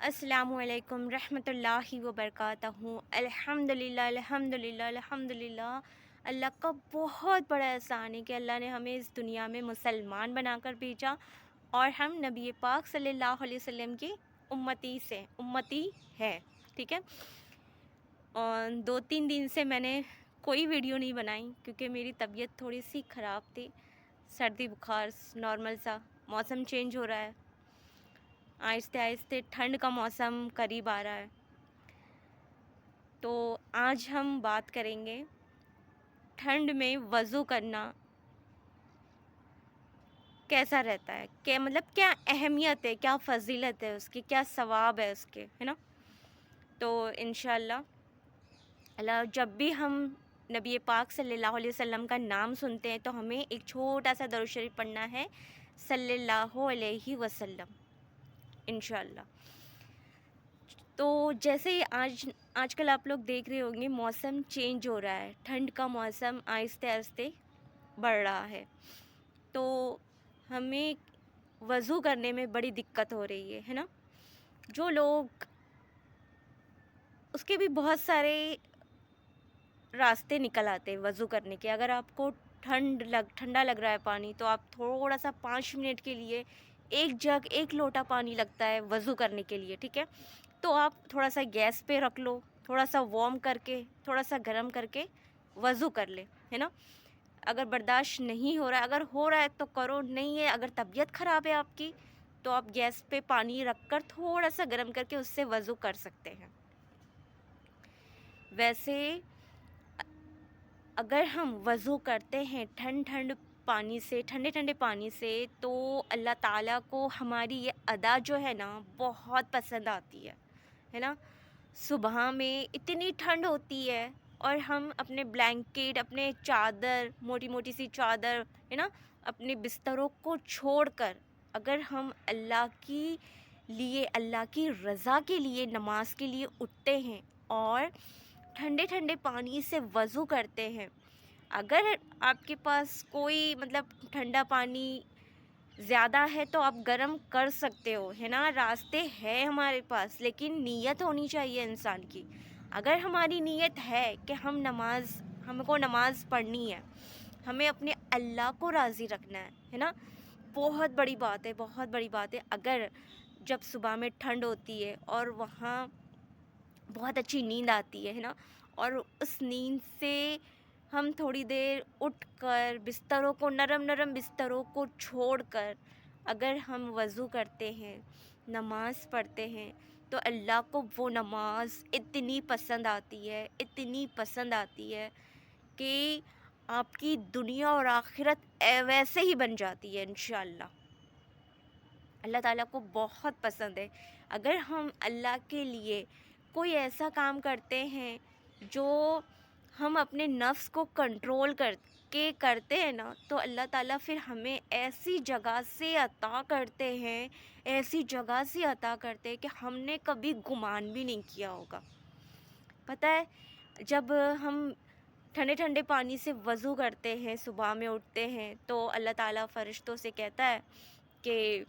السلام علیکم رحمۃ اللہ وبرکاتہ۔ الحمدللہ اللہ کا بہت بڑا احسان ہے کہ اللہ نے ہمیں اس دنیا میں مسلمان بنا کر بھیجا اور ہم نبی پاک صلی اللہ علیہ وسلم کی امتی ہے، ٹھیک ہے۔ اور 2-3 دن سے میں نے کوئی ویڈیو نہیں بنائی کیونکہ میری طبیعت تھوڑی سی خراب تھی، سردی بخار نارمل سا، موسم چینج ہو رہا ہے، آہستہ آہستہ ٹھنڈ کا موسم قریب آ رہا ہے۔ تو آج ہم بات کریں گے ٹھنڈ میں وضو کرنا کیسا رہتا ہے، کیا اہمیت ہے، کیا فضیلت ہے اس کی، کیا ثواب ہے اس کے، ہے نا۔ تو انشاءاللہ اللہ جب بھی ہم نبی پاک صلی اللہ علیہ وسلم کا نام سنتے ہیں تو ہمیں ایک چھوٹا سا درود شریف پڑھنا ہے، صلی اللہ علیہ وسلم، انشاءاللہ۔ تو جیسے ہی آج کل آپ لوگ دیکھ رہے ہوں گے موسم چینج ہو رہا ہے، ٹھنڈ کا موسم آہستہ آہستہ بڑھ رہا ہے، تو ہمیں وضو کرنے میں بڑی دقت ہو رہی ہے نا۔ جو لوگ اس کے بھی بہت سارے راستے نکل آتے ہیں وضو کرنے کے۔ اگر آپ کو ٹھنڈا لگ رہا ہے پانی تو آپ تھوڑا سا 5 منٹ کے لیے ایک لوٹا پانی لگتا ہے وضو کرنے کے لیے، ٹھیک ہے، تو آپ تھوڑا سا گیس پہ رکھ لو، تھوڑا سا وارم کر کے، تھوڑا سا گرم کر کے وضو کر لے، ہے نا۔ اگر برداشت نہیں ہو رہا ہے، اگر ہو رہا ہے تو کرو، نہیں ہے اگر طبیعت خراب ہے آپ کی تو آپ گیس پہ پانی رکھ کر تھوڑا سا گرم کر کے اس سے وضو کر سکتے ہیں۔ ویسے اگر ہم وضو کرتے ہیں ٹھنڈے پانی سے تو اللہ تعالیٰ کو ہماری یہ ادا جو ہے نا بہت پسند آتی ہے نا۔ صبح میں اتنی ٹھنڈ ہوتی ہے اور ہم اپنے بلینکٹ، اپنے چادر، موٹی موٹی سی چادر، ہے نا، اپنے بستروں کو چھوڑ کر اگر ہم اللہ کی رضا کے لیے نماز کے لیے اٹھتے ہیں اور ٹھنڈے پانی سے وضو کرتے ہیں، اگر آپ کے پاس کوئی ٹھنڈا پانی زیادہ ہے تو آپ گرم کر سکتے ہو، ہے نا، راستے ہے ہمارے پاس، لیکن نیت ہونی چاہیے انسان کی۔ اگر ہماری نیت ہے کہ ہم کو نماز پڑھنی ہے، ہمیں اپنے اللہ کو راضی رکھنا ہے نا، بہت بڑی بات ہے۔ اگر جب صبح میں ٹھنڈ ہوتی ہے اور وہاں بہت اچھی نیند آتی ہے نا، اور اس نیند سے ہم تھوڑی دیر اٹھ کر نرم بستروں کو چھوڑ کر اگر ہم وضو کرتے ہیں، نماز پڑھتے ہیں، تو اللہ کو وہ نماز اتنی پسند آتی ہے کہ آپ کی دنیا اور آخرت ویسے ہی بن جاتی ہے انشاءاللہ۔ اللہ تعالیٰ کو بہت پسند ہے۔ اگر ہم اللہ کے لیے کوئی ایسا کام کرتے ہیں جو ہم اپنے نفس کو کنٹرول کر کے کرتے ہیں نا، تو اللہ تعالیٰ پھر ہمیں ایسی جگہ سے عطا کرتے ہیں کہ ہم نے کبھی گمان بھی نہیں کیا ہوگا۔ پتہ ہے جب ہم ٹھنڈے پانی سے وضو کرتے ہیں، صبح میں اٹھتے ہیں، تو اللہ تعالیٰ فرشتوں سے کہتا ہے کہ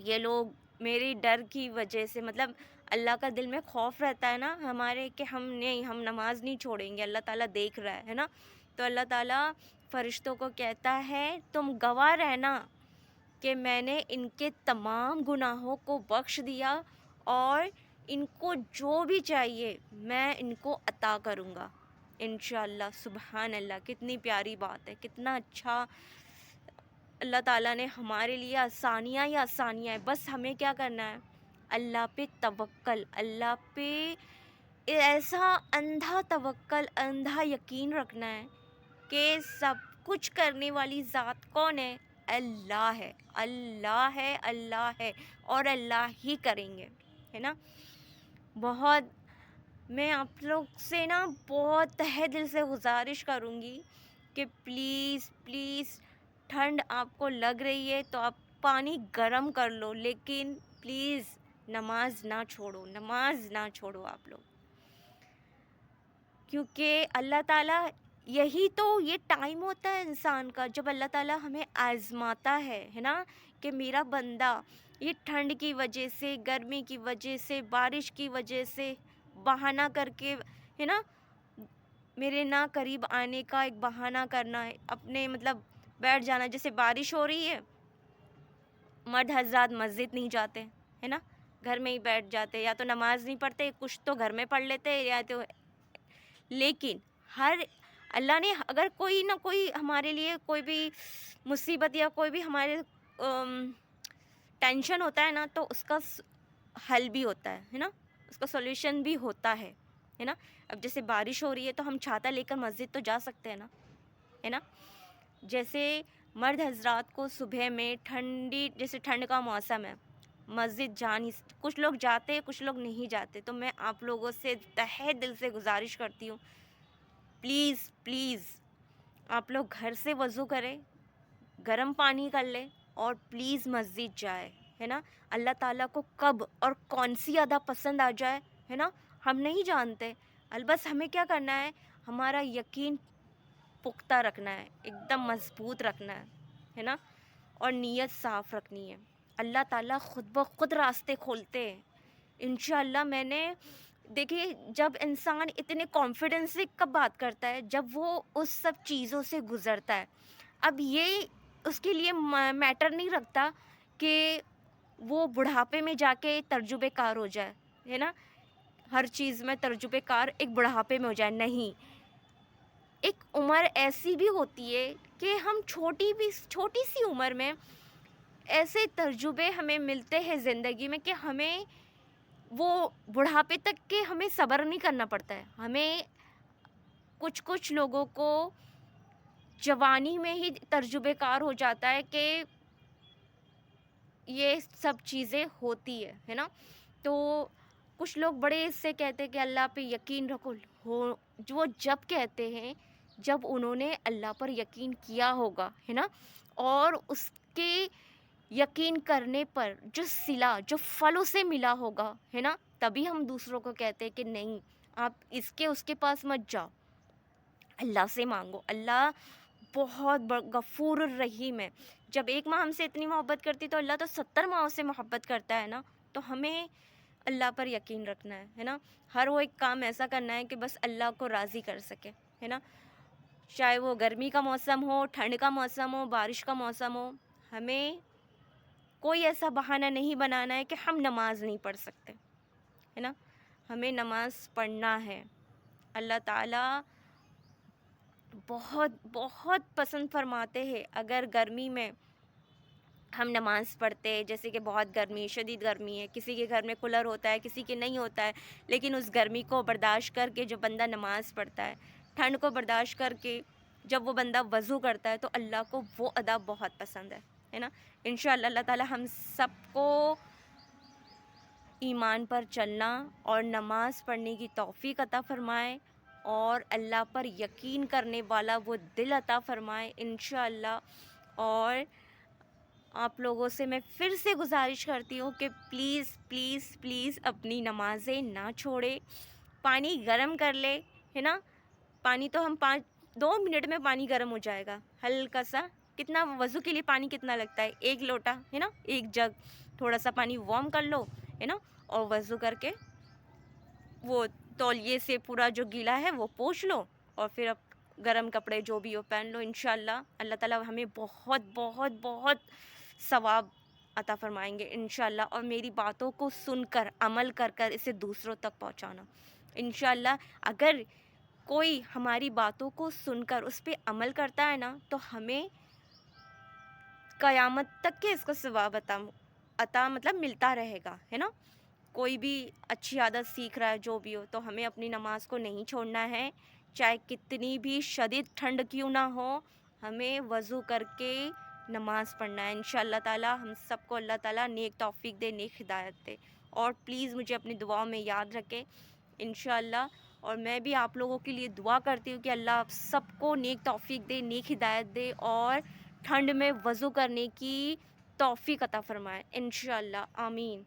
یہ لوگ میری ڈر کی وجہ سے، اللہ کا دل میں خوف رہتا ہے نا ہمارے کہ ہم نماز نہیں چھوڑیں گے، اللہ تعالیٰ دیکھ رہا ہے نا، تو اللہ تعالیٰ فرشتوں کو کہتا ہے تم گواہ رہنا کہ میں نے ان کے تمام گناہوں کو بخش دیا اور ان کو جو بھی چاہیے میں ان کو عطا کروں گا انشاءاللہ۔ سبحان اللہ، کتنی پیاری بات ہے، کتنا اچھا اللہ تعالیٰ نے ہمارے لیے آسانیاں ہی آسانیاں ہیں۔ بس ہمیں کیا کرنا ہے، اللہ پہ توکل، اللہ پہ ایسا اندھا توکل، اندھا یقین رکھنا ہے کہ سب کچھ کرنے والی ذات کون ہے؟ اللہ ہے اور اللہ ہی کریں گے، ہے نا۔ میں آپ لوگ سے نا بہت تہہ دل سے گزارش کروں گی کہ پلیز ٹھنڈ آپ کو لگ رہی ہے تو آپ پانی گرم کر لو، لیکن پلیز نماز نہ چھوڑو آپ لوگ، کیونکہ اللہ تعالیٰ یہ ٹائم ہوتا ہے انسان کا جب اللہ تعالیٰ ہمیں آزماتا ہے نا، کہ میرا بندہ یہ ٹھنڈ کی وجہ سے، گرمی کی وجہ سے، بارش کی وجہ سے بہانہ کر کے ہے نا میرے نہ قریب آنے کا ایک بہانہ کرنا ہے، اپنے مطلب بیٹھ جانا. جیسے بارش ہو رہی ہے، مرد حضرات مسجد نہیں جاتے ہے نا، گھر میں ہی بیٹھ جاتے، یا تو نماز نہیں پڑھتے، کچھ تو گھر میں پڑھ لیتے یا تو. لیکن اللہ نے اگر کوئی نہ کوئی ہمارے لیے کوئی بھی مصیبت یا کوئی بھی ہمارے ٹینشن ہوتا ہے نا، تو اس کا حل بھی ہوتا ہے نا، اس کا سولوشن بھی ہوتا ہے نا. اب جیسے بارش ہو رہی ہے تو ہم چھاتا لے کر مسجد تو جا سکتے ہیں نا، ہے نا. جیسے مرد حضرات کو صبح میں جیسے ٹھنڈ کا موسم ہے، مسجد کچھ لوگ جاتے کچھ لوگ نہیں جاتے. تو میں آپ لوگوں سے تہہ دل سے گزارش کرتی ہوں، پلیز پلیز آپ لوگ گھر سے وضو کریں، گرم پانی کر لیں اور پلیز مسجد جائے ہے نا. اللہ تعالیٰ کو کب اور کون سی ادا پسند آ جائے ہے نا ہم نہیں جانتے. البس ہمیں کیا کرنا ہے، ہمارا یقین پختہ رکھنا ہے، ایک دم مضبوط رکھنا ہے نا، اور نیت صاف رکھنی ہے. اللہ تعالیٰ خود بخود راستے کھولتے ہیں انشاءاللہ. میں نے دیکھیے، جب انسان اتنے کانفیڈنس سے کب بات کرتا ہے، جب وہ اس سب چیزوں سے گزرتا ہے. اب یہ اس کے لیے میٹر نہیں رکھتا کہ وہ بڑھاپے میں جا کے تجربے کار ہو جائے ہے نا، ہر چیز میں تجربے کار ایک بڑھاپے میں ہو جائے. نہیں، ایک عمر ایسی بھی ہوتی ہے کہ ہم چھوٹی سی عمر میں ایسے تجربے ہمیں ملتے ہیں زندگی میں کہ ہمیں وہ بڑھاپے تک کے ہمیں صبر نہیں کرنا پڑتا ہے. ہمیں کچھ لوگوں کو جوانی میں ہی تجربے کار ہو جاتا ہے کہ یہ سب چیزیں ہوتی ہے نا. تو کچھ لوگ بڑے اس سے کہتے کہ اللہ پہ یقین رکھو، جو جب کہتے ہیں جب انہوں نے اللہ پر یقین کیا ہوگا ہے نا، اور اس کے یقین کرنے پر جو صلہ جو پھل اسے ملا ہوگا ہے نا، تبھی ہم دوسروں کو کہتے ہیں کہ نہیں آپ اس کے پاس مت جاؤ، اللہ سے مانگو. اللہ بہت غفور الرحیم ہے. جب ایک ماں ہم سے اتنی محبت کرتی تو اللہ تو 70 ماہوں سے محبت کرتا ہے نا. تو ہمیں اللہ پر یقین رکھنا ہے نا. ہر وہ ایک کام ایسا کرنا ہے کہ بس اللہ کو راضی کر سکے ہے نا. چاہے وہ گرمی کا موسم ہو، ٹھنڈ کا موسم ہو، بارش کا موسم ہو، ہمیں کوئی ایسا بہانہ نہیں بنانا ہے کہ ہم نماز نہیں پڑھ سکتے ہے نا. ہمیں نماز پڑھنا ہے. اللہ تعالیٰ بہت بہت پسند فرماتے ہیں اگر گرمی میں ہم نماز پڑھتے، جیسے کہ بہت گرمی، شدید گرمی ہے، کسی کے گھر میں کولر ہوتا ہے، کسی کے نہیں ہوتا ہے، لیکن اس گرمی کو برداشت کر کے جو بندہ نماز پڑھتا ہے، ٹھنڈ کو برداشت کر کے جب وہ بندہ وضو کرتا ہے، تو اللہ کو وہ ادا بہت پسند ہے نا. انشاءاللہ اللہ تعالیٰ ہم سب کو ایمان پر چلنا اور نماز پڑھنے کی توفیق عطا فرمائے، اور اللہ پر یقین کرنے والا وہ دل عطا فرمائے انشاءاللہ. اور آپ لوگوں سے میں پھر سے گزارش کرتی ہوں کہ پلیز پلیز پلیز اپنی نمازیں نہ چھوڑے. پانی گرم کر لے ہے نا. پانی تو ہم 2 منٹ میں پانی گرم ہو جائے گا ہلکا سا. کتنا وضو کے لیے پانی کتنا لگتا ہے؟ 1 لوٹا ہے نا، 1 جگ. تھوڑا سا پانی وارم کر لو ہے نا، اور وضو کر کے وہ تولیے سے پورا جو گیلا ہے وہ پوچھ لو، اور پھر اب گرم کپڑے جو بھی ہو پہن لو. انشاءاللہ اللہ تعالیٰ ہمیں بہت بہت بہت ثواب عطا فرمائیں گے انشاءاللہ. اور میری باتوں کو سن کر عمل کر کر اسے دوسروں تک پہنچانا انشاءاللہ. اگر کوئی ہماری باتوں کو سن کر اس پہ عمل کرتا ہے نا، تو ہمیں قیامت تک کے اس کا ثواب عطا مطلب ملتا رہے گا ہے نا. کوئی بھی اچھی عادت سیکھ رہا ہے جو بھی ہو، تو ہمیں اپنی نماز کو نہیں چھوڑنا ہے، چاہے کتنی بھی شدید ٹھنڈ کیوں نہ ہو. ہمیں وضو کر کے نماز پڑھنا ہے انشاءاللہ تعالیٰ. ہم سب کو اللہ تعالیٰ نیک توفیق دے، نیک ہدایت دے. اور پلیز مجھے اپنی دعاؤں میں یاد رکھے انشاءاللہ. اور میں بھی آپ لوگوں کے لیے دعا کرتی ہوں کہ اللہ آپ سب کو نیک توفیق دے، نیک ہدایت دے، اور ٹھنڈ میں وضو کرنے کی توفیق عطا فرمائے انشاءاللہ. آمین.